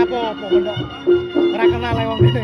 apa-apa kok ora kenal e wong ngene.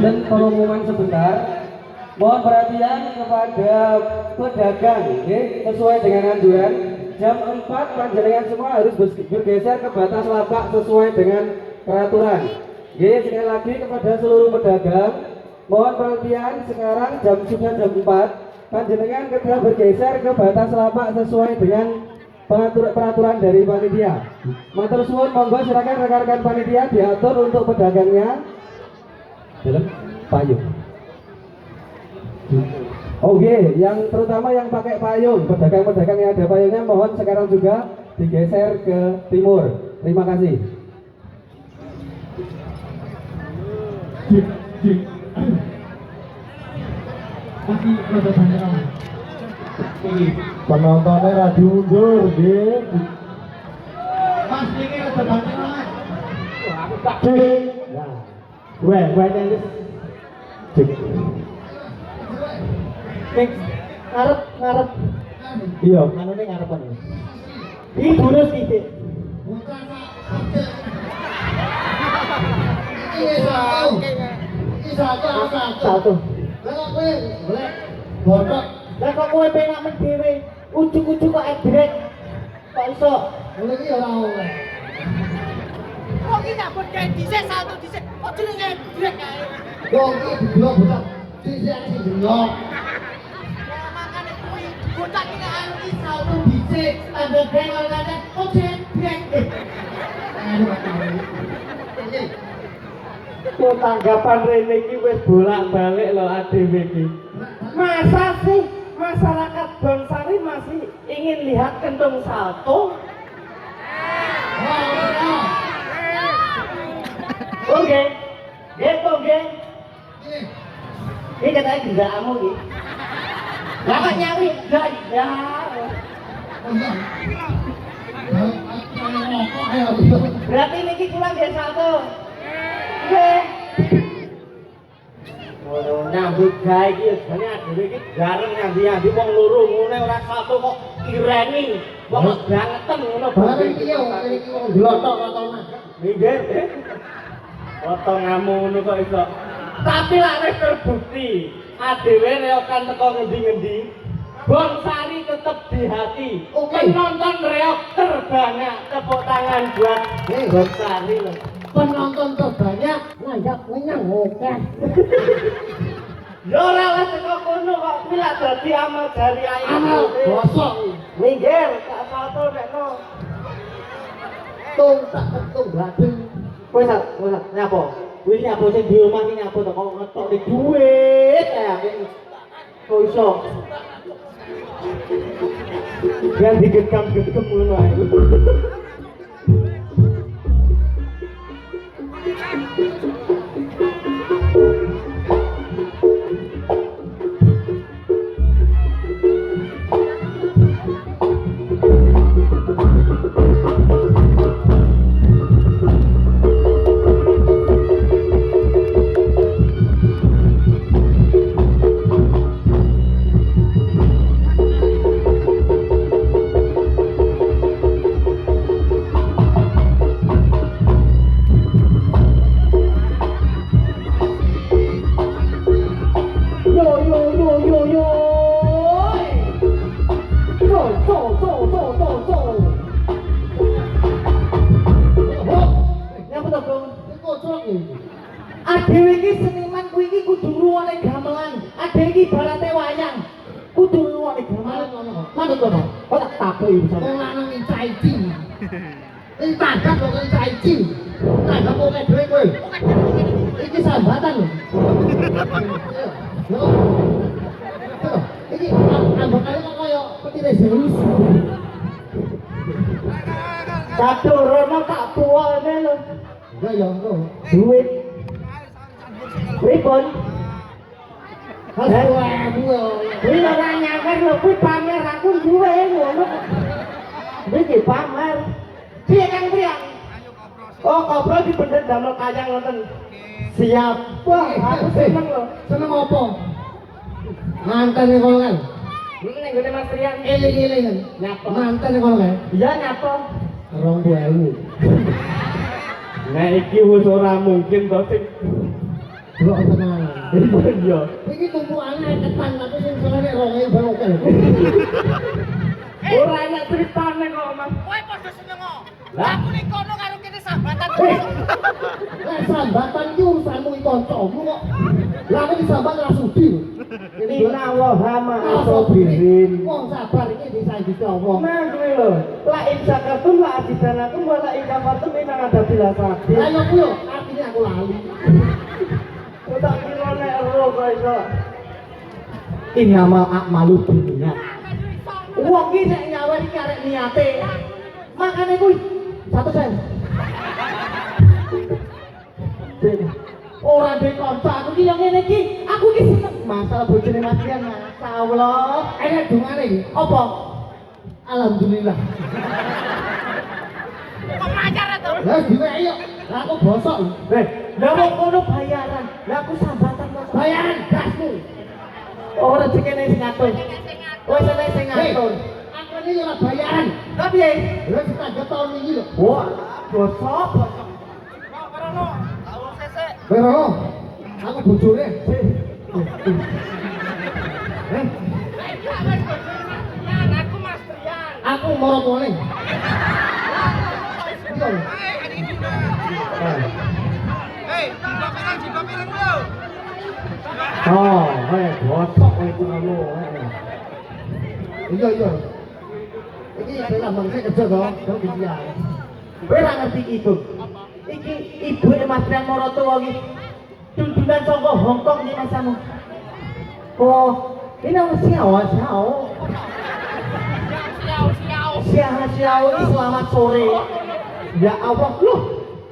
Punten pengumuman sebentar. Mohon perhatian kepada pedagang, sesuai dengan anjuran jam 4 panjenengan semua harus bergeser ke batas lapak sesuai dengan peraturan. Sekali lagi kepada seluruh pedagang, mohon perhatian sekarang sudah jam 4, panjenengan segera bergeser ke batas lapak sesuai dengan peraturan dari panitia. Matur suwun, monggo silakan rekan-rekan panitia diatur untuk pedagangnya. Dalam payung. Oke, yang terutama yang pakai payung, pedagang-pedagang yang ada payungnya mohon sekarang juga digeser ke timur. Terima kasih. Penontonnya radio mundur, Mas ini ada banyak. Nah, gue nangis. Ngarep. Iya, anu ning ngarepan. Iki bonus iki. Satu. Lah kowe golek botok. Lah kok kowe penak men dhewe. Ujug-ujug kok edrek. Kok iso? Ngono iki ora oleh. Kok iki nyabut kae dhisik satu dhisik. Kok jenenge edrek kae. Yo iki didelok botok. Dhisik sing delok. Makane kuwi bocah iki nek arep Satu dhisik tanda bengol kate kok edrek. Kok tanggapan rene iki wis bolak-balik lho adewe iki. Masa sih masyarakat Bangsari masih ingin lihat kentung salto? Oke, gitu geng. Ini katanya gendakamu nih. Dapat nyawi, ya. Berarti ini pulang dia salto. Oke. Nyambut gawe iki jane dhewe iki gareng nyandi-nyandi wong loro ngene ora satu kok ireni. Wong bangetem ngono bareng iki wong glotok-glotokan. Minggir. Potonganmu ngono kok iso. Tapi lak wis terbukti, adewe reokan teko ngendi-ngendi, Bangsari tetep di hati. Penonton reok terbanyak, tepuk tangan buat Bangsari loh. Penonton terbanyak ngajak menyang oke. Ya ora wis teko kono kok kuwi lak dadi amal jari ae. Amal bosok. Minggir tak salto nekno. Tung tak tung gladeng. Wis nyapa? Kuwi nyapa sing di omah iki nyapa to kok ngetok di duit kayak kok iso. Biar digegam-gegem ngono ae. Adewe iki seniman kuwi iki kudu ngruwone gamelan. Adewe iki ibarate wayang. Kudu ngruwone gamelan ngono kok. Manut to, Pak? Kok tak takoki bisa. Wong lanang incaiji. Iki tanggap kok incaiji. Tanggap kok dhewe kowe. Iki sambatan lho. Yo. Iki ambekane kok kaya petire Zeus. Sadurunge tak tuwane lho. Ya ya engko. Duit. Pripun? Kuwi ora nyawer lho, kuwi pamer aku duwe ngono. Iki pamer. Piye Kang Priang? Oh, kobrol dipendhet damel kayang ngoten. Siap. Wah, aku seneng lho. Seneng apa? Mantan kono kan. Ning gone Mas Priang. Eling-eling. Nyapa? Mantan kono kan. Iya nyapa. 20.000. Nah iki wis ora mungkin to sing Delok tenan. Iya. Iki tumpukane ketan tapi sing senenge 2000 bae oke. Ora enak ceritane kok, Mas. Kowe padha seneng kok. Lah? Aku ning kono karo kene sambatan. Lah sambatan iki urusanmu iki kancamu kok. Lah nek disambat ora sudi. Inna wahama asobirin. Wong sabar iki disaiki Allah. Nah, kuwi lho. La in syakartum la azidanakum wa la in kafartum inna adabil asabi. Lah yo kuwi artine aku lali. Utak kira nek ero kok iso. Ini amal akmalu dunia. Wong iki nek nyawari karek niate. Makane kuwi 1 sen. Ora ndek kanca aku iki yo ngene iki. Aku iki seneng masalah bojone Mas Rian. Masyaallah. Enak dungane iki. Apa? Alhamdulillah. Kok macar to? Lah diwehi yo. Lah aku bosok. Lah kok ngono bayaran. Lah aku sambatan kok. Bayaran gasmu. Ora dikene sing ngatur. Wis ana sing ngatur. Aku ini ora bayaran. Lah piye? Lah kita tahun ini lho. Wah, bosok. Bero. Aku bojone. Aku Mas Trian. Aku mau mulai. Jigo pirang lho. Oh, bosok itu kamu. Iya iya. Iki dalam bangsa kerja toh, kau dia. Kowe ora ngerti itu. Iki ibu Mas Rian Moroto iki. Tuntunan saka Hongkong iki masamu. Oh, ini orang Xiao Xiao. Xiao ini selamat sore. Ya Allah, loh,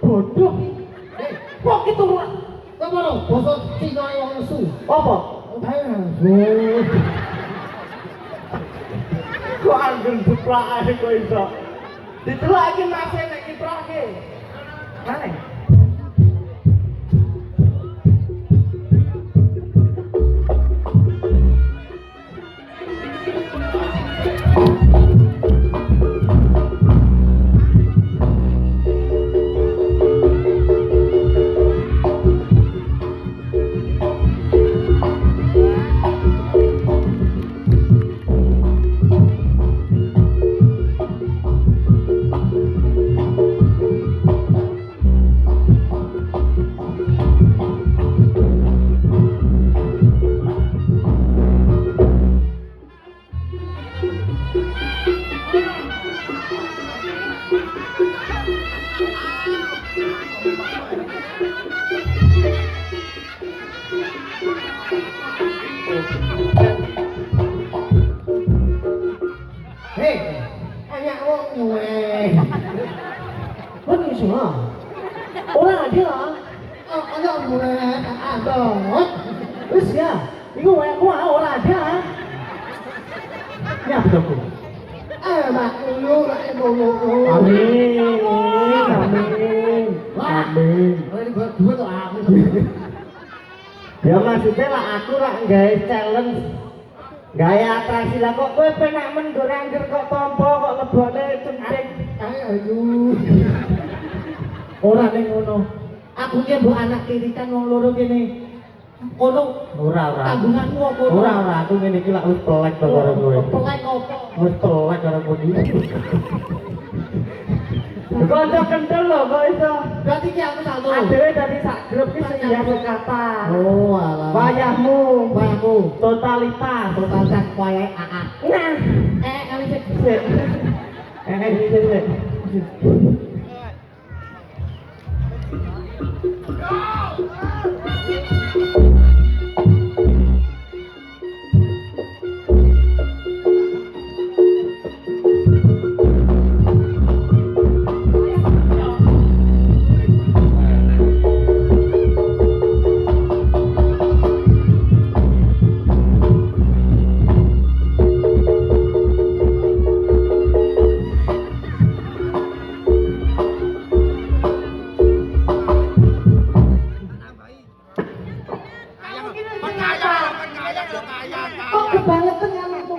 bodoh. Kok itu Kau mau bosok Cina yang nesu. apa? Ayo. Kok anggen diplakake kok iso. Ditelake Mas nek kiprake. Mana? Hei, anak wong nyuwe. Kau ni semua. Orang ada lah. Oh, anak nyuwe. Adot. Terus ya, itu wayaku orang ada. Ini apa aku? Mak ulu, ulu. Amin, amin, amin. Oh, ini berdua tuh aku. Ya maksudnya lah aku lah nggak challenge, gaya atraksi lah kok kowe penak men go rangger kok tompo kok lebone centing. Ayo. Ora ning ngono. Aku ki mbok anak tirikan wong loro kene. Ono ora. Tanggunganmu apa? Ora, aku ngene iki lak wis pelek to karo kowe. Pelek apa? Wis pelek karo kowe iki. Kanca kental lho kok iso. Berarti ki aku satu. Adewe dari sak grup ki sing iya kata. Oh, alah. Wayahmu, Wayahmu. totalitas. Totalitas wayahe AA. Nah, Kali sik. sik. Kok kebangetan anakmu?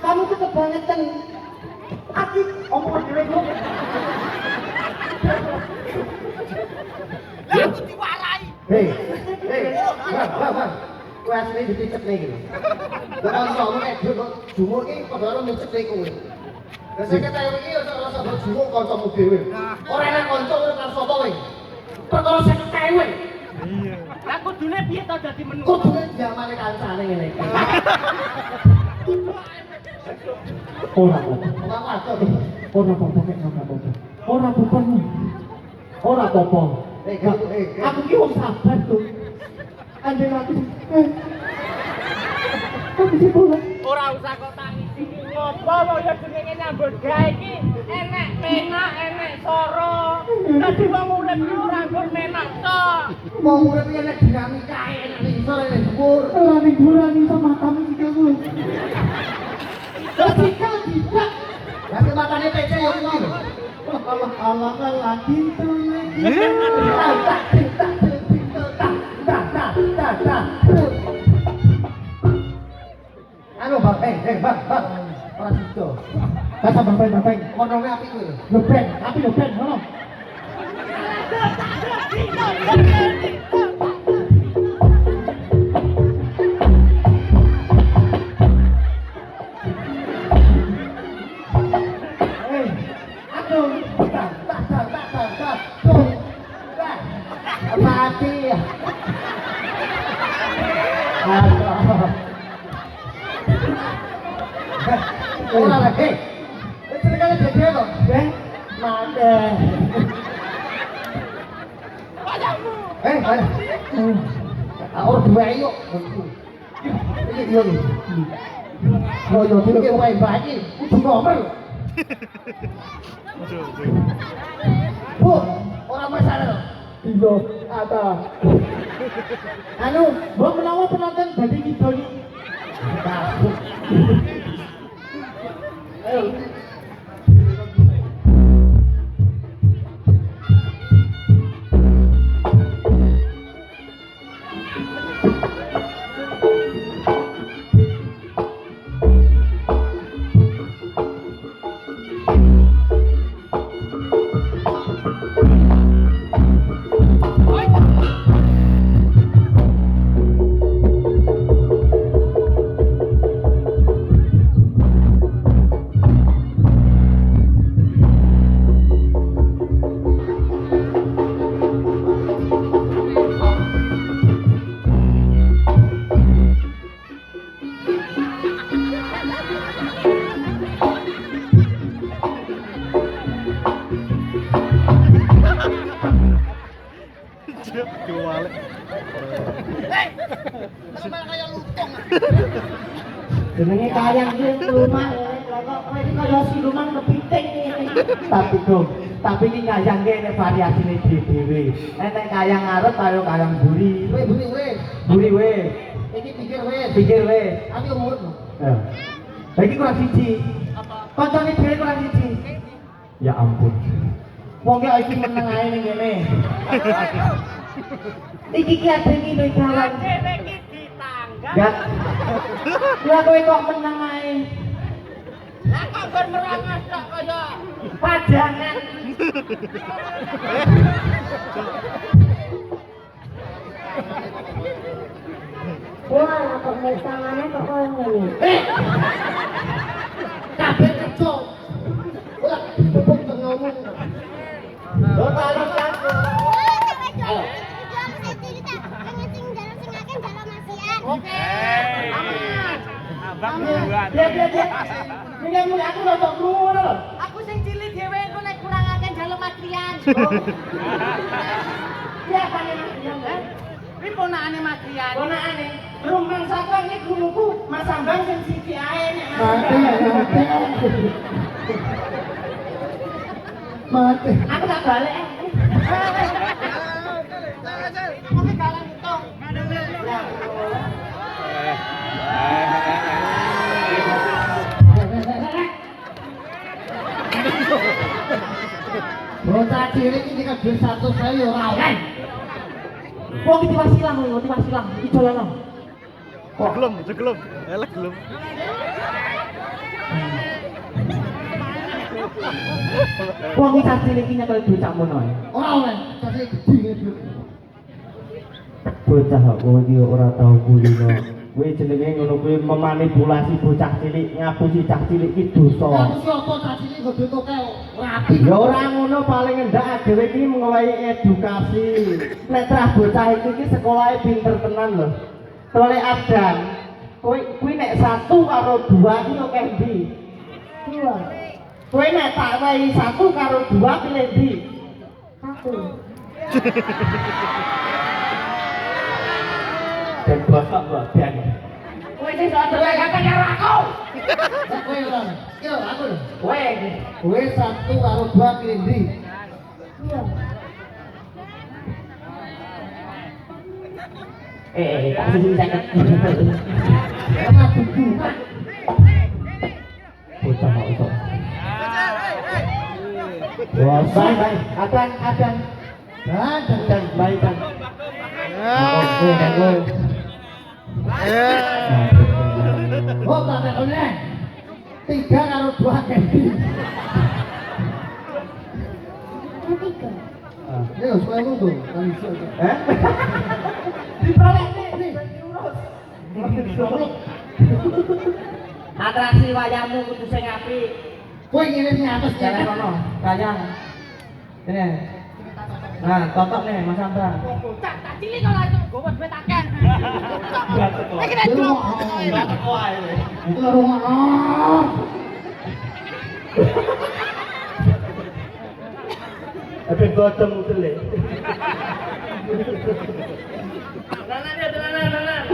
Kamu tuh kebangetan. Aku omong dhewe kok. Lah aku diwarai. Hei, bang. Kowe asline dipicekne iki lho. Lah kancamu nek jumur iki padha karo micekne kowe. Lah sing ketayo iki yo rasa mbok jumur kancamu dhewe. Ora enak kanca ora karo sapa kowe. Perkara sing ketayo. Iya. Lah kudune piye to dadi menungso? Kudune jamane kancane ngene iki. Ora apa-apa. Ora apa-apa. Ora apa-apa kek ora apa-apa. Ora apa-apa. Ora apa-apa. Aku ki wong sabar tuh. Andeng aku. Aku sih boleh. Ora usah kok tangisi. Ngopo kaya jenenge nyambut gawe iki enek penak, enek soro. Dadi wong urip iki ora nggon menak tok. Wong urip iki enek dinamikae, enek isor, enek dhuwur. Ora ning bulan iso matamu iki aku. Lah sikil tidak. Lah kemakane PC yo iki lho. Allah lagi tuh lagi. Anu bang, bang, orang situ. Kata bang. Kononge api kuwi lho. Ngeband, tapi ngeband, ngono. Mati. Ora lagi. Wis kene dhewe kok. Mati. Ayo. Ora duwe yuk. Iki yo iki. Oh yo iki wae bae kudu nomor. Bu, ora masalah. Iya, ada. Anu, mbok menawa penonton badhe ngidol iki. Ayo. Kewalik. Malah kaya lutung. Jenenge kayang iki lumah, lah kok kowe iki kaya siluman kepiting ngene. Tapi ini kayang ini variasine dhewe. Enek kayang ngarep karo kayang buri. Kowe buri wis. Buri wis, Iki pikir wis. pikir wis. Aku umur. Ya. Lagi kurang siji. Apa? Kancane dhewe kurang siji. Ya ampun. Wong iki meneng ae ning ngene. Iki ki adeng iki jalan. Dhewe iki ditanggal. Gak. Lah kowe kok meneng ae. Lah kok nggon merangas tok kaya Pajangan. Wah, kok mesangane kok koyo ngene. Kabeh keco. Ora bebuk ngomong. Lo tarik aku. Ayo. Oke. Abang buat. Dia. Ini mulai aku udah tok krungu lho. aku sing cilik dhewe engko nek kurang akeh njaluk matrian. Iya kan ini. Kuwi ponakane matrian. Ponakane. Rumang sapa iki guruku Mas Ambang sing siji ae nek. Mati. Aku tak balik. Oke kalang hitung. Bocah cilik iki kan duwe 100.000 yo ora oleh. Wong iki wasilang lho, wasilang. Idolan. Jegelum. Elek gelum. Wong iki cilik iki nyekel duit sakmono ae. Ora oleh. Cacing gede ngene. Bocah kowe iki ora tau kulino. Kowe jenenge ngono kuwi memanipulasi bocah cilik, ngapusi cah cilik iki dosa. Aku siapa cah cilik kok ditoke rapi. Ya ora ngono paling endak dhewe iki ngowahi edukasi. Nek trah bocah iki sekolahe pinter tenan lho. Tole abdan. Kuwi nek 1 karo 2 iki akeh ndi? 2 Kowe nek tak wehi 1 karo 2 pilih ndi? 1 Dan bapak badan. Kowe iki sok delek karo aku. Nek kowe ora. Yo aku lho. Kowe Kowe 1 karo 2 pilih ndi? 2 tak sini sangat. Ora buku. Bocah kok iso. Wah, baik. Adan. Dan Baik kan. Ya. oh tak oleh. 3 karo 2 kendi. Ya supaya ngono kan iso. Dibalik Nih. atraksi wayangmu kudu sing apik. Kowe ngene iki atas Jalan kono, kayang. Ini. Nah, tontok nih Mas Ambang. Bocah tak cilik kok itu gowo duit akeh. Iki nek Lu Enggak teko ae. Itu rumah. Tapi gotong utile. Nanan ya, nanan.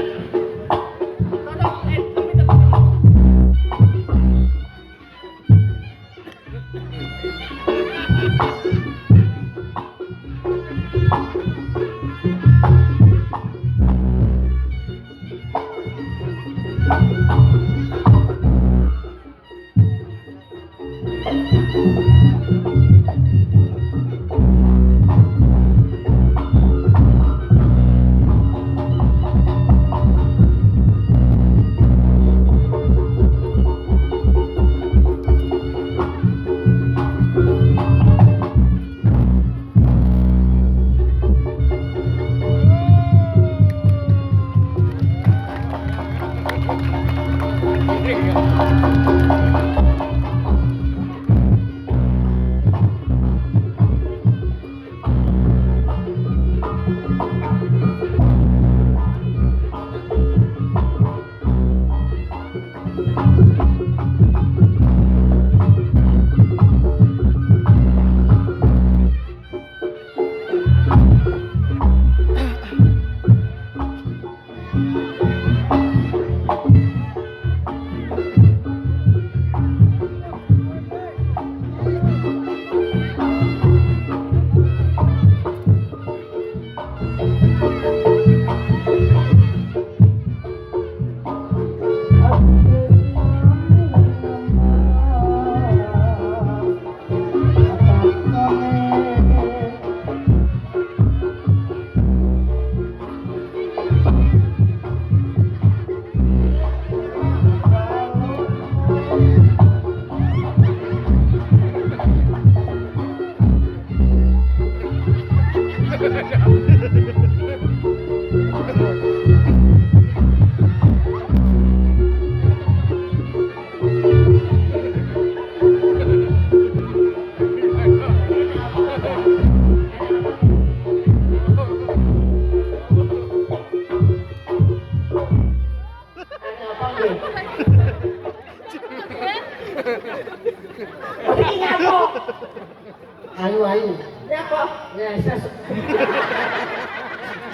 Ayu. Nyapa? Ya, ses.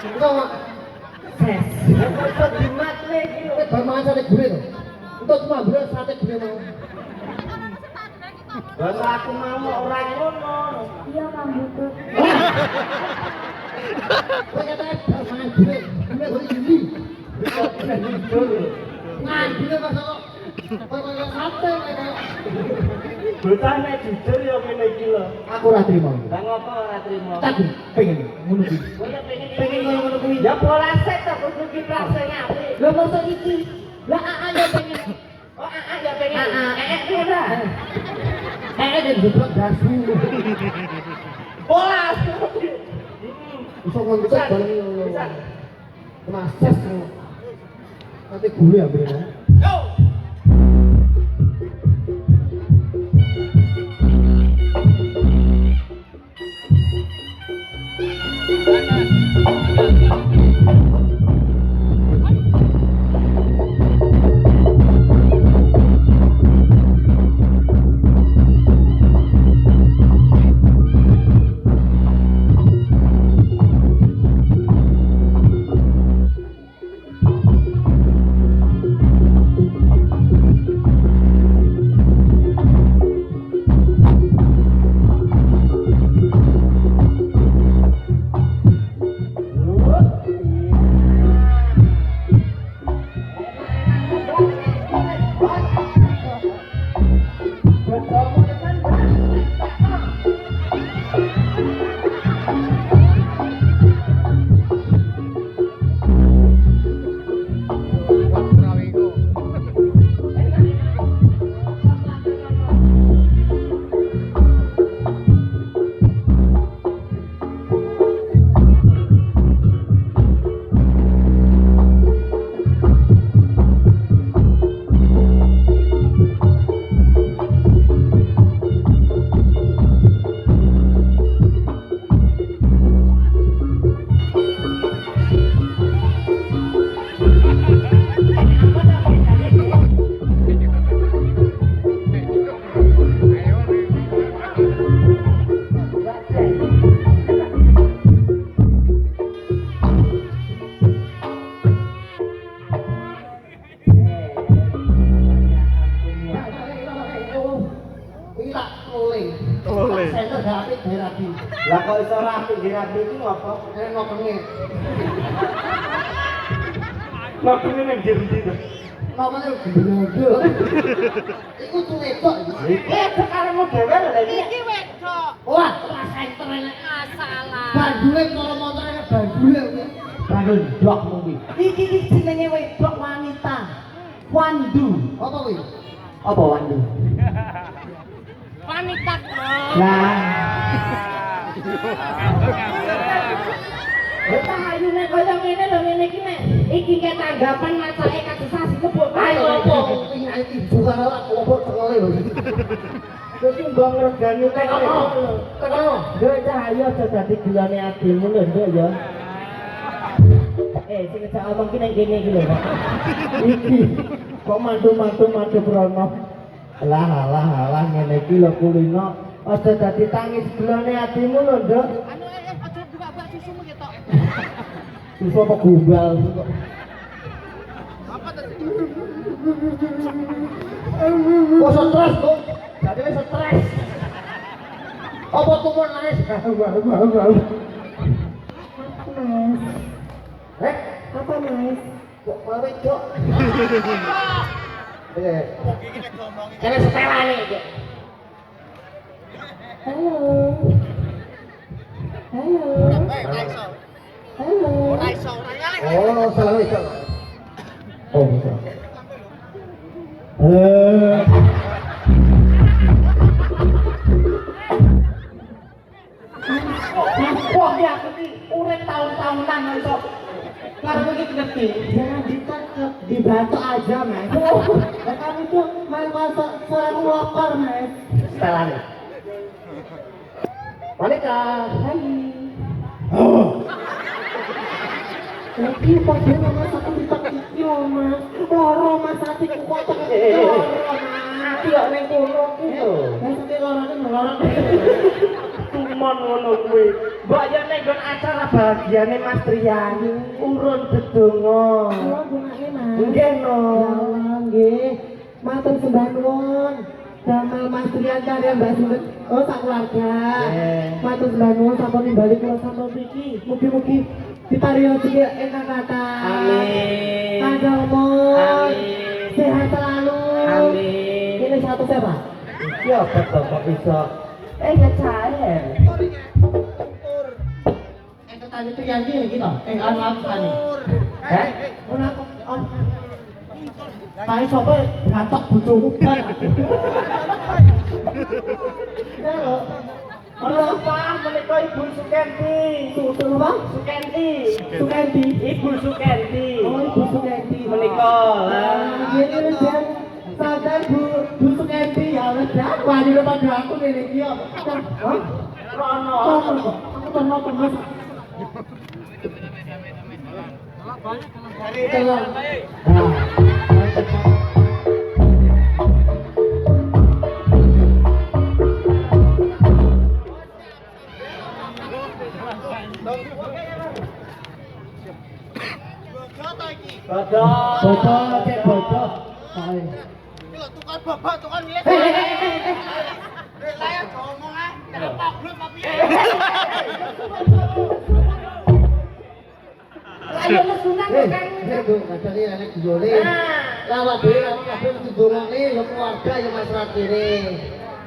Enggak, Ses. Kok dimat lagi lho. bar mangan sate gurih to. Untuk cuma gurih sate gurih mau. Bahasa aku mau ora ngono. Iya Kang Butut. Kowe kata bar mangan gurih, gurih kok iki. Nah, gurih kok kok. Kok sate kayak. Bocah nek jujur ya ngene iki lho. Aku ora trimo. Lah ngopo ora trimo? Tak pengen ngono iki. Kowe ya pengen koyo ngono kuwi. Ya pola set to kudu ki rasane apik. Lho mosok iki. Lah ya pengen. Oh ya pengen. Kuwi ora. Den jeblok dasu. Pola. Iso ngono bareng Bisa. Mases nanti gue ambil ya. Lah kok iso rapi rapi itu apa? Ngopenge. Ngopenge nang ndi to? Ngomongnya gendel. Iku tuh wedok. Sekarang mau dhewe lho iki. Iki wedok. Wah, rasain tenan. Masalah. Bandule kalau motornya bandule. Bandul dok mungkin. Iki jenenge wedok wanita. Wandu. Apa kuwi? Apa wandu? Wanita. Lah. Kita ayune koyo ngene lho ngene iki nek iki ke tanggapan macake kadesasi kebuk. Ayo opo? Iki bukan ora kelompok tengole lho. Terus mbang regane Tekono. Tekono. Nduk cahaya aja dadi gilane adimu lho nduk ya. Sing ngejak omong ki nang kene iki lho, Pak. Iki kok mantu prono. Alah ngene iki lho kulino. Aja dadi tangis gilane adimu lho, Nduk. Anu aja buka-buka susumu ketok. Susu apa gombal? Apa tadi? Kok stres, Bu? Jadi wis stres. Apa tumor nangis? Mas, apa mas? Kok mawe, Cok? Kene setelane iki. Halo. Oh, salah iki. Oh, bisa. Wah, ya aku ki urip tahun-tahunan iso. Karo iki ngerti. Jangan ditangkap, dibantu aja mas. Dan kamu tuh main masuk suara lokor mas. Setelane. Wanita. Hai. Lagi pada mama satu ditakiki mas. Loro mas hati kuat loro mas. Ati kok ning kono ki lho. Mas hati loro ini loro. Cumon ngono kuwi. Mbok ya ning nggon acara bahagiane Mas Trian. Urun dedonga. Halo gunake mas. Nggih no. Ya Allah nggih. Matur sembah nuwun. Damel Mas Trian karya Mbak Sundut. Oh sak keluarga. Matur sembah nuwun sampun nimbali kula sampun mriki. Mugi-mugi diparingi rezeki ingkang kathah. Amin. Panjang umur. Amin. Sehat selalu. Amin. Ini satu siapa? Iki apa to kok iso? Ngecaen. Itu tadi tuh yang ini gitu. Anu aku tadi. Ora kok. Pai sapa gatok bojomu kan. Halo. Ora paham menika Ibu Sukenti. Susu apa? Sukenti. Sukenti. Ibu Sukenti. Oh, Ibu Sukenti. Menika. Ini dan sadar Bu Sukenti ya udah. Wah, ini pada aku nih dia. Rono. Tolong. Bodoh. Bodoh, cek bodoh. Tukar babak, tukar ngilet. Saya ngomong ah, kenapa belum tapi. Ayo lesunan kan. Bu, kadang ini anak dijoli. Lawak dhewe awak kabeh mesti ndongakne ya keluarga ya masyarakat ini.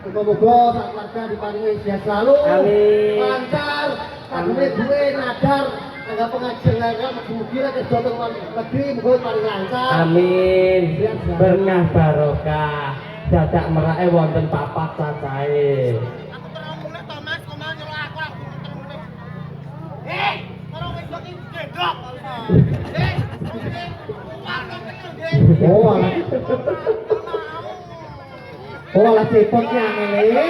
Muga-muga sak keluarga diparingi sehat selalu. Amin. Lancar, kadune duwe nadar, tangga pengajian lancar, mugi lah kerja teng luar negeri muga paling lancar. Amin. Berkah barokah. Dadak merake wonten papat cacahe. Aku terang mulai Thomas, ngomong nyelok aku. Orang wedok iki gedok. Oh, lah cepotnya ngene.